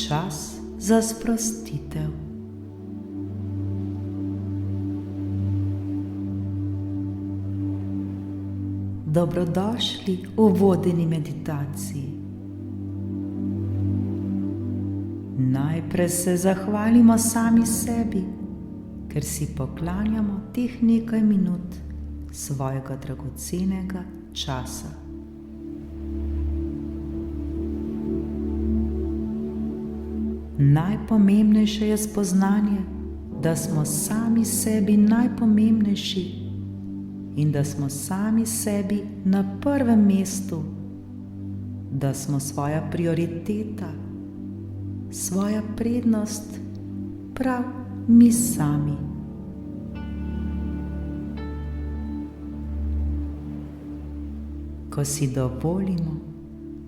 Čas za sprostitev. Dobrodošli v vodeni meditaciji. Najprej se zahvalimo sami sebi, ker si poklanjamo teh nekaj minut svojega dragocenega časa. Najpomembnejše je spoznanje, da smo sami sebi najpomembnejši in da smo sami sebi na prvem mestu, da smo svoja prioriteta, svoja prednost, prav mi sami. Ko si dovolimo,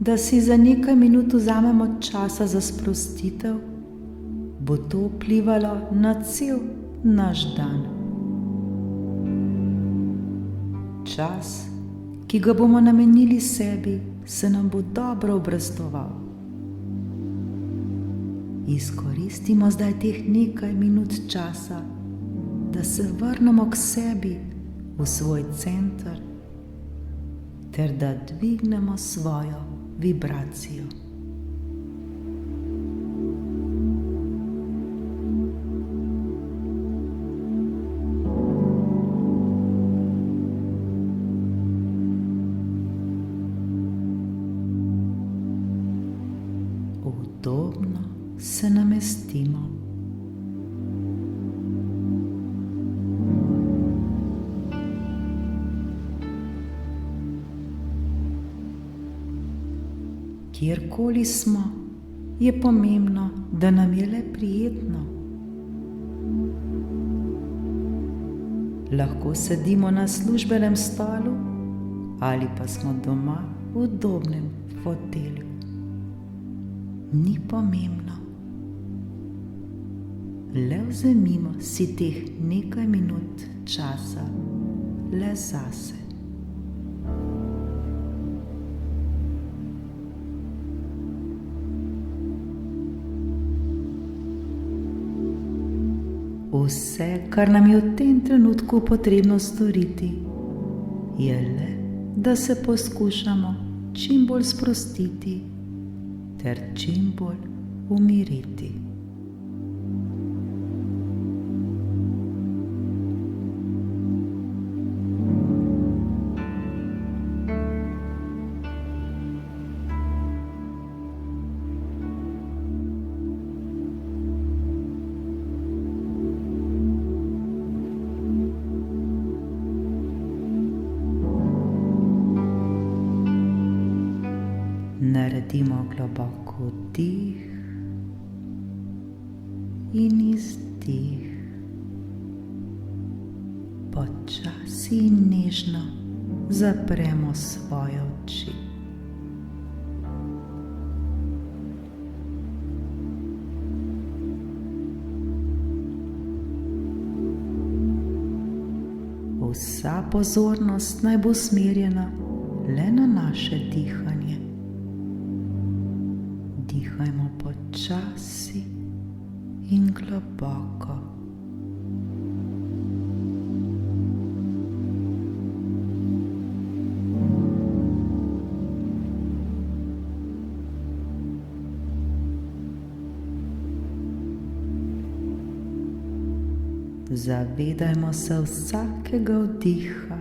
da si za nekaj minut vzamemo časa za sprostitev, bo to vplivalo na cel naš dan. Čas, ki ga bomo namenili sebi, se nam bo dobro obrestoval. Izkoristimo zdaj teh nekaj minut časa, da se vrnemo k sebi, v svoj center, ter da dvignemo svojo vibracijo. Udobno se namestimo. Kjerkoli smo, je pomembno, da nam je le prijetno. Lahko sedimo na službenem stolu ali pa smo doma v udobnem fotelju. Ni pomembno. Le vzemimo si teh nekaj minut časa le zase. Vse, kar nam je v tem trenutku potrebno storiti, je le, da se poskušamo čim bolj sprostiti ter čim bolj umiriti. Naredimo globok vdih in izdih. Počasi in nežno zapremo svoje oči. Vsa pozornost naj bo usmerjena le na naše dihanje. Dihajmo počasi in globoko. Zavedajmo se vsakega vdiha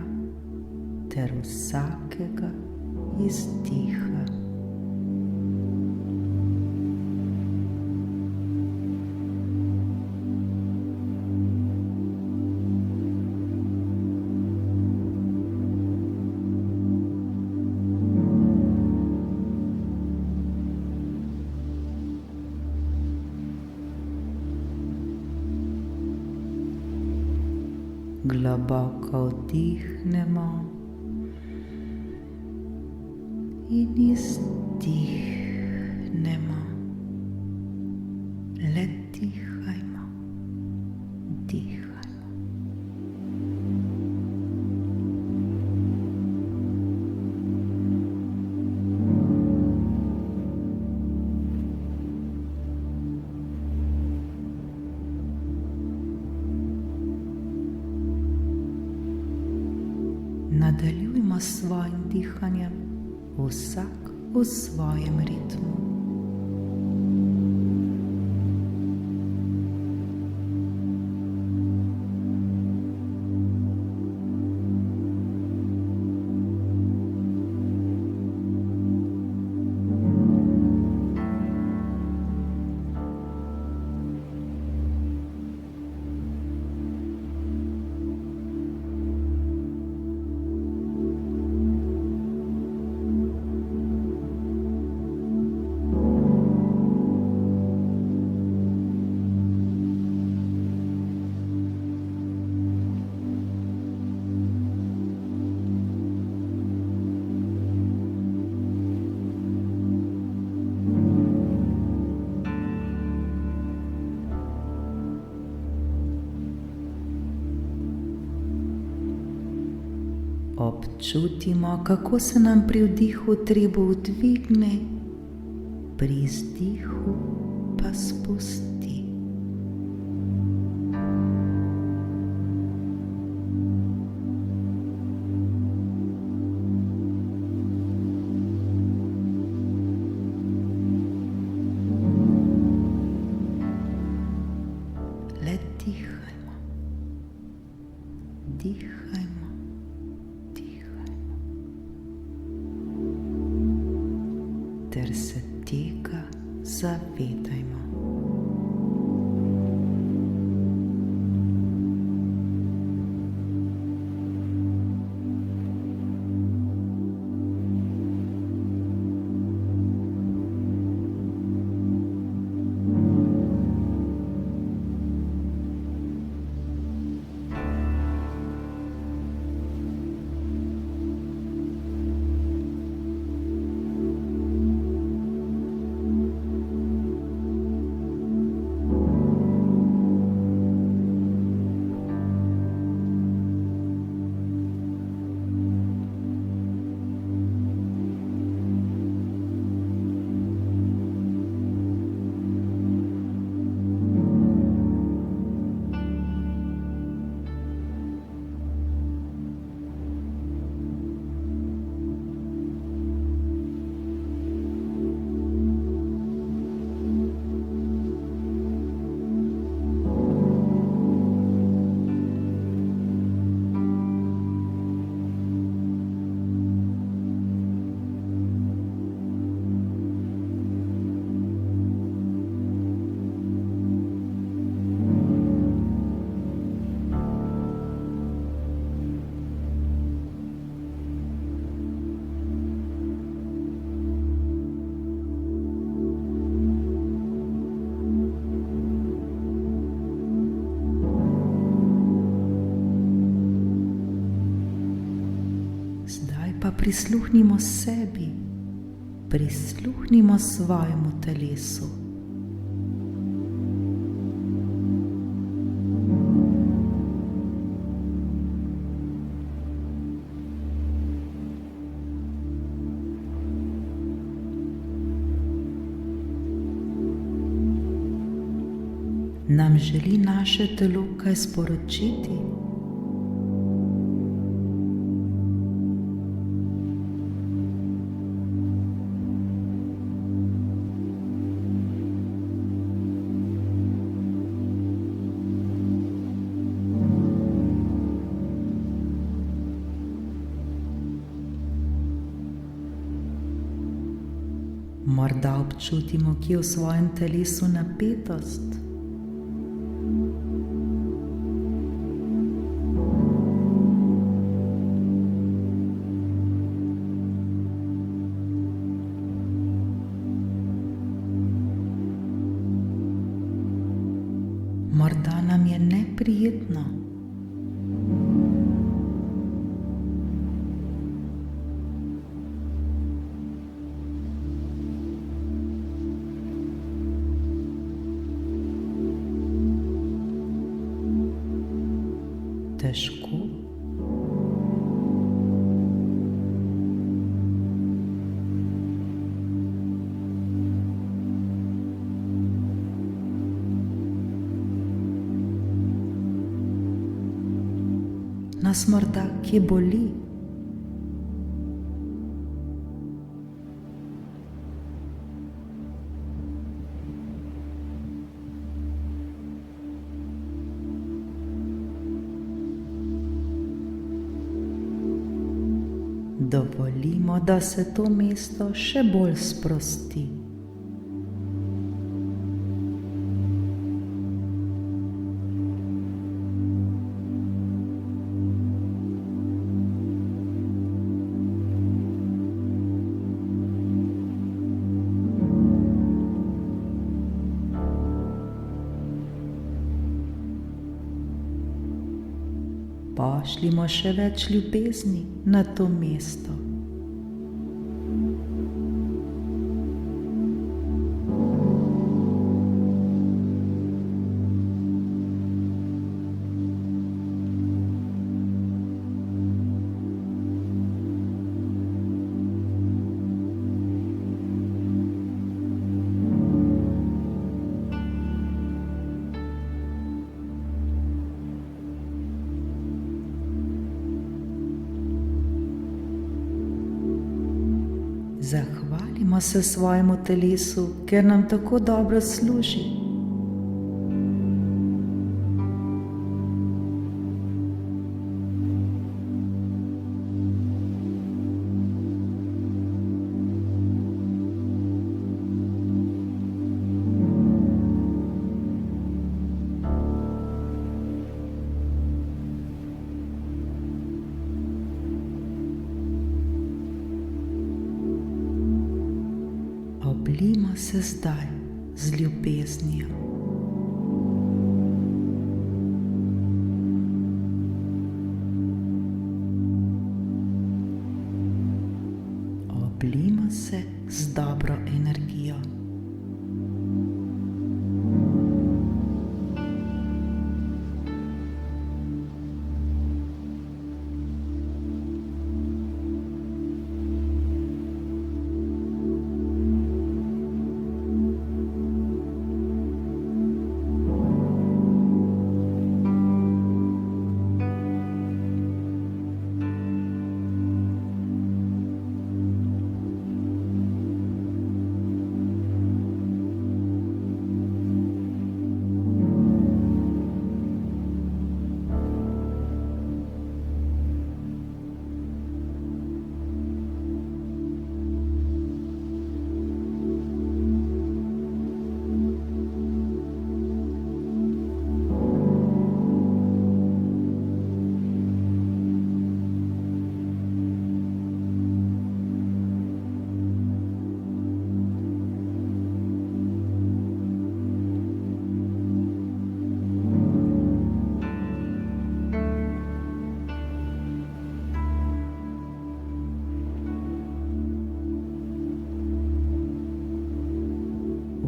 ter vsakega izdiha. Globoko vdihnemo in izdihnemo. Le dihajmo, dihajmo. Nadaljujmo s svojim dihanjem, vsak v svojem ritmu. Občutimo, kako se nam pri vdihu trebuh dvigne, pri izdihu pa spusti. Le dihajmo, dihajmo. Ter se tega zavedajmo. Pa prisluhnimo sebi, prisluhnimo svojemu telesu. Nam želi naše telo kaj sporočiti? Morda občutimo kje v svojem telesu napetost. Morda nam je neprijetno. Težko. Nas morda kje boli. Dovolimo, da se to mesto še bolj sprosti. Pošljimo še več ljubezni na to mesto. Zahvalimo se svojemu telesu, ker nam tako dobro služi. Oblijmo se zdaj z ljubeznijo. Oblijmo se z dobro energijo.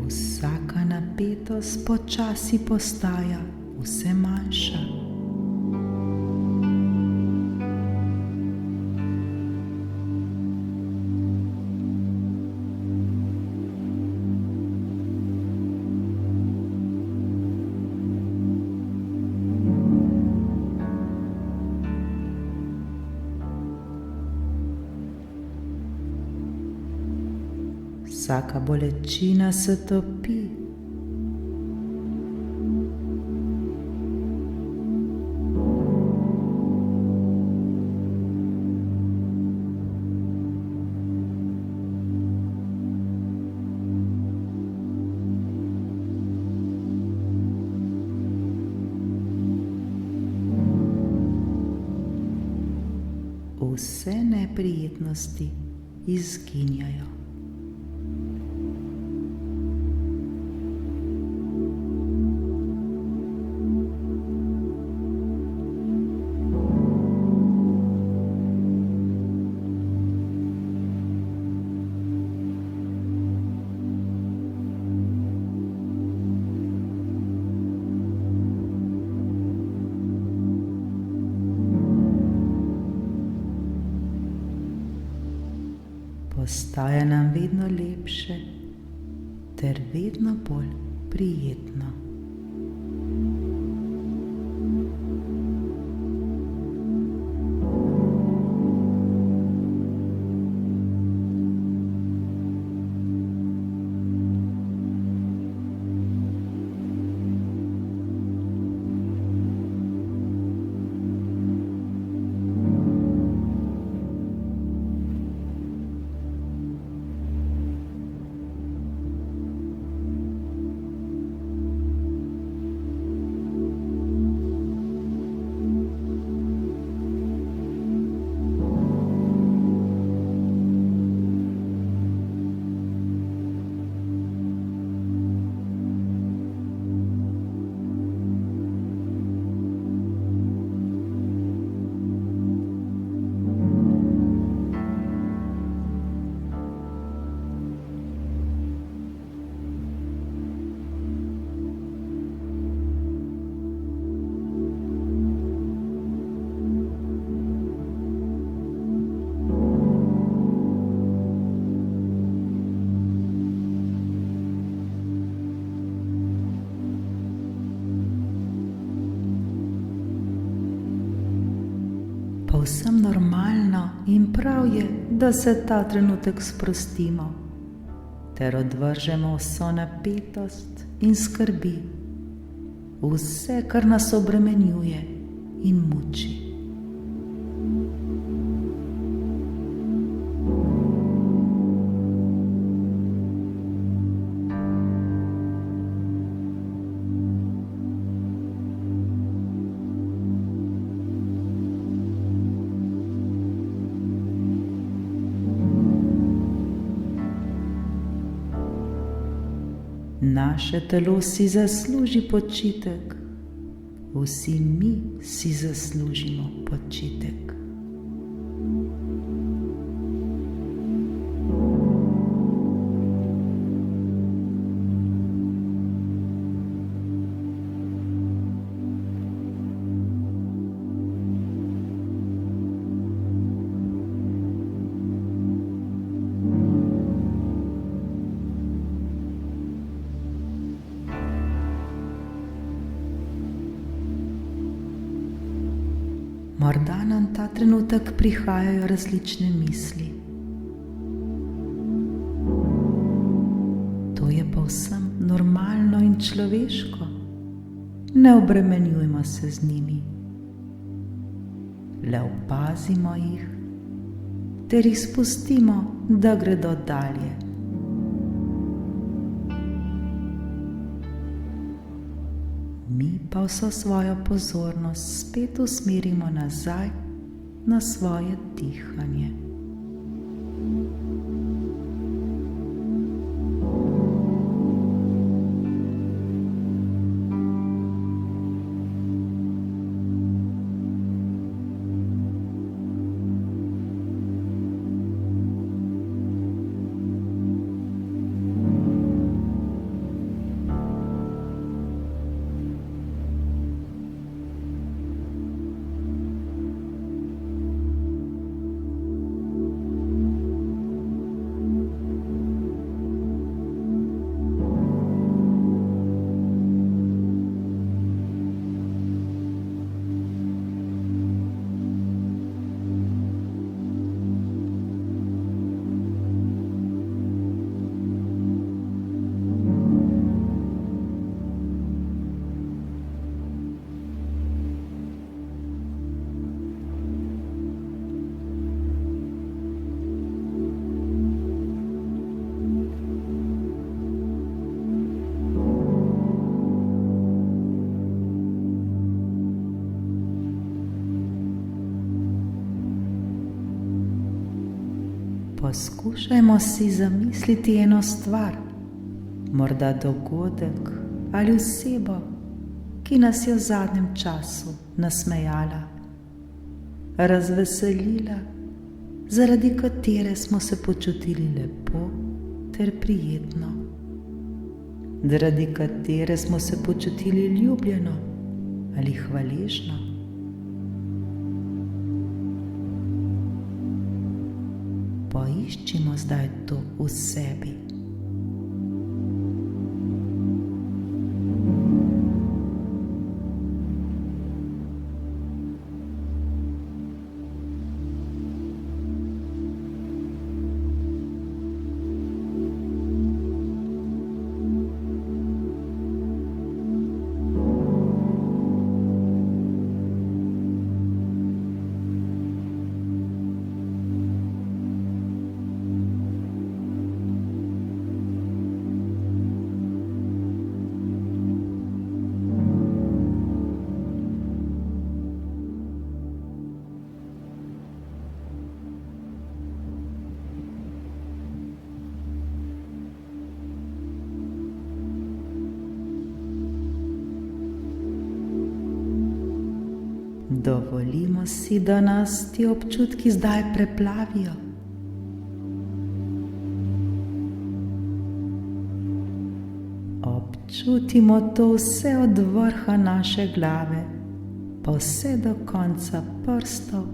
Vsaka napetost počasi postaja vse manjša. Vsaka bolečina se topi. Vse neprijetnosti izginjajo. Postaja nam vedno lepše ter vedno bolj prijetno. povsem normalno in prav je, da se ta trenutek sprostimo ter odvržemo vso napetost in skrbi, vse, kar nas obremenjuje in muči. Naše telo si zasluži počitek, vsi mi si zaslužimo počitek. Morda nam ta trenutek prihajajo različne misli. To je povsem normalno in človeško. Ne obremenjujmo se z njimi. Le opazimo jih ter jih spustimo, da gredo dalje. Mi pa vso svojo pozornost spet usmerimo nazaj na svoje dihanje. Poskušajmo si zamisliti eno stvar, morda dogodek ali osebo, ki nas je v zadnjem času nasmejala, razveselila, zaradi katere smo se počutili lepo ter prijetno, zaradi katere smo se počutili ljubljeno ali hvaležno. Poiščimo zdaj to v sebi. Dovolimo si, da nas ti občutki zdaj preplavijo. Občutimo to vse od vrha naše glave, pa vse do konca prstov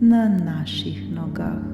na naših nogah.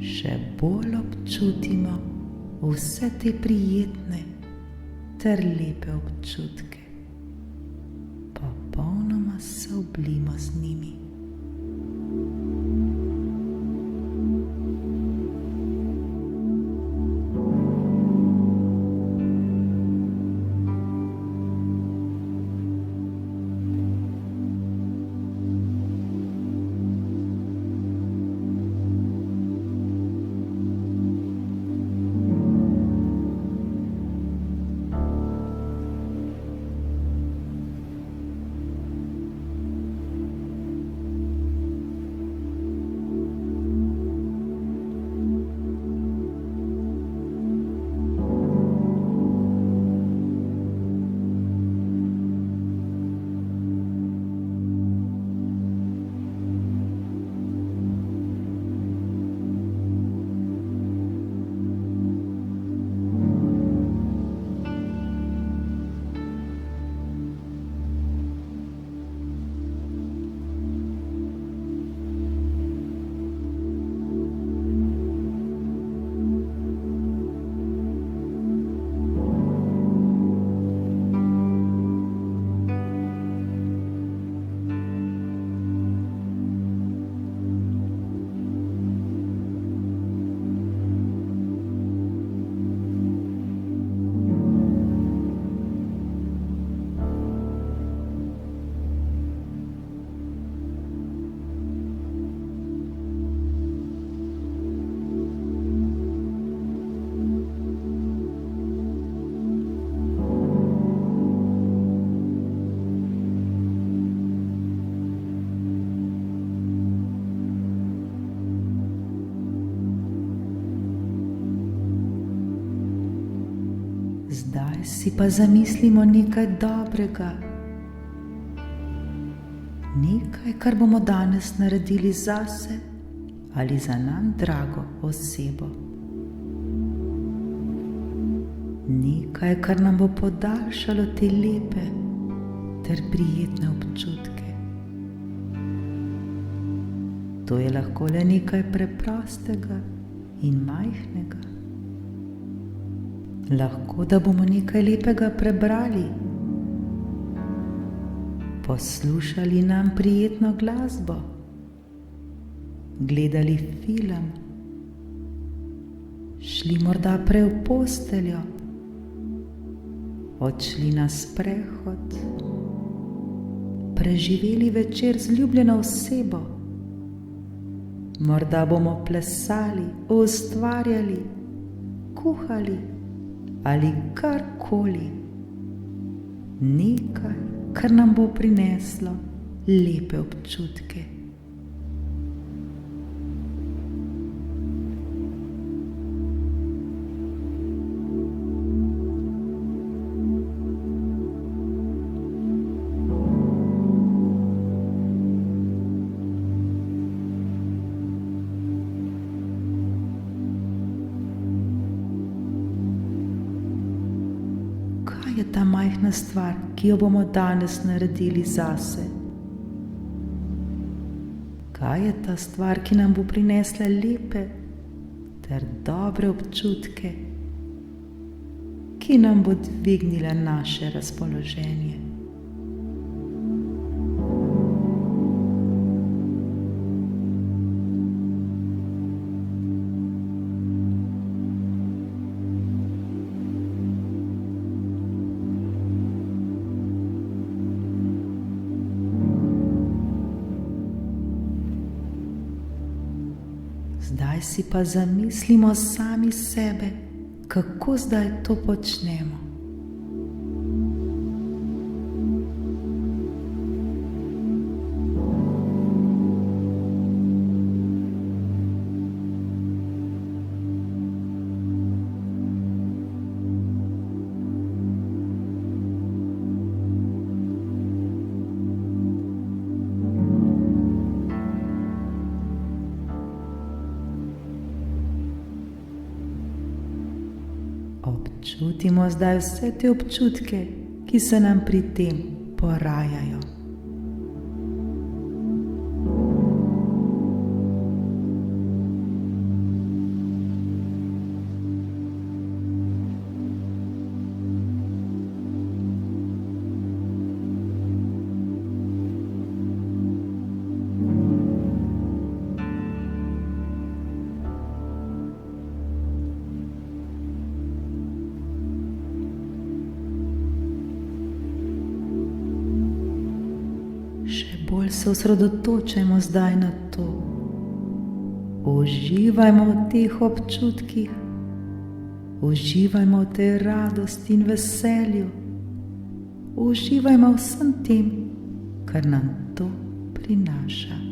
še bolj občutimo vse te prijetne ter lepe občutke. Popolnoma se oblimo z njimi. Zdaj si pa zamislimo nekaj dobrega, nekaj, kar bomo danes naredili zase ali za nam drago osebo. Nekaj, kar nam bo podaljšalo te lepe ter prijetne občutke. To je lahko le nekaj preprostega in majhnega. Lahko, da bomo nekaj lepega prebrali, poslušali nam prijetno glasbo, gledali film, šli morda prej v posteljo, odšli na sprehod, preživeli večer z ljubljeno osebo, morda bomo plesali, ustvarjali, kuhali ali karkoli, nekaj, kar nam bo prineslo lepe občutke. Je ta majhna stvar, ki jo bomo danes naredili zase? Kaj je ta stvar, ki nam bo prinesla lepe ter dobre občutke, ki nam bo dvignila naše razpoloženje? Zdaj si pa zamislimo sami sebe, kako zdaj to počnemo. Občutimo zdaj vse te občutke, ki se nam pri tem porajajo. bolj se osredotočajmo zdaj na to. Uživajmo v teh občutkih, uživajmo v tej radosti in veselju, uživajmo vsem tem, kar nam to prinaša.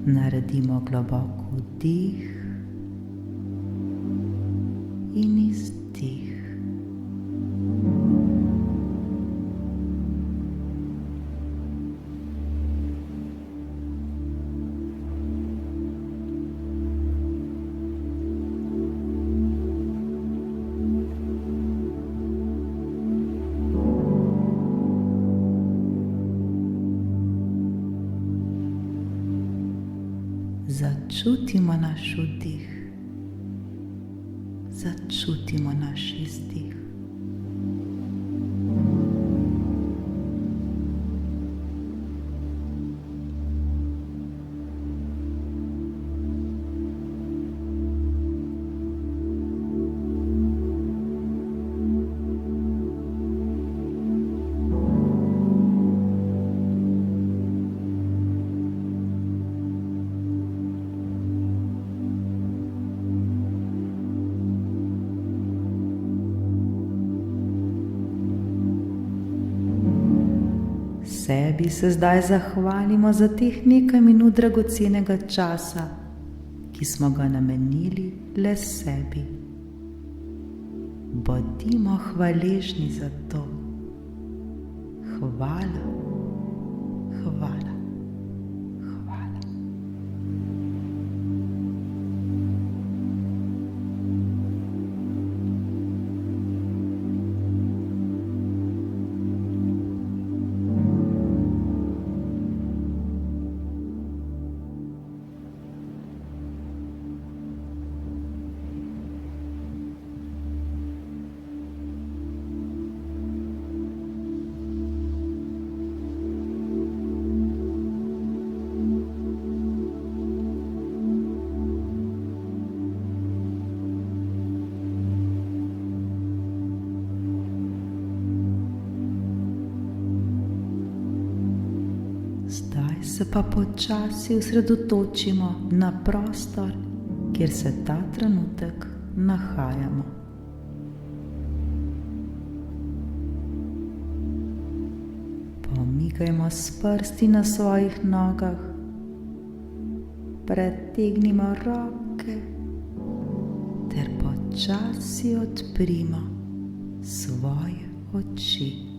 Naredimo globok vdih in izdih. Začutimo naš vdih, začutimo naš izdih. Sebi se zdaj zahvalimo za teh nekaj minut dragocenega časa, ki smo ga namenili le sebi. Bodimo hvaležni za to. Hvala, hvala, hvala. Zdaj se pa počasi osredotočimo na prostor, kjer se ta trenutek nahajamo. Pomigajmo s prsti na svojih nogah, pretegnimo roke ter počasi odprimo svoje oči.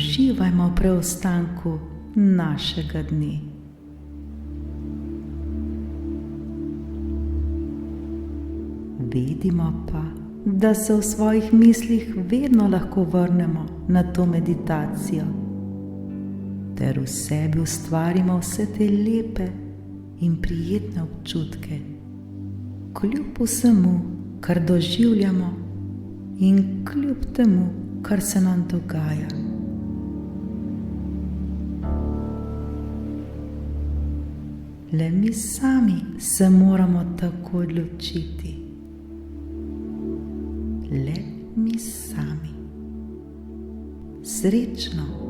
uživajmo v preostanku našega dne. Vedimo pa, da se v svojih mislih vedno lahko vrnemo na to meditacijo, ter v sebi ustvarimo vse te lepe in prijetne občutke, kljub vsemu, kar doživljamo in kljub temu, kar se nam dogaja. Le mi sami se moramo tako odločiti. Le mi sami. Srečno!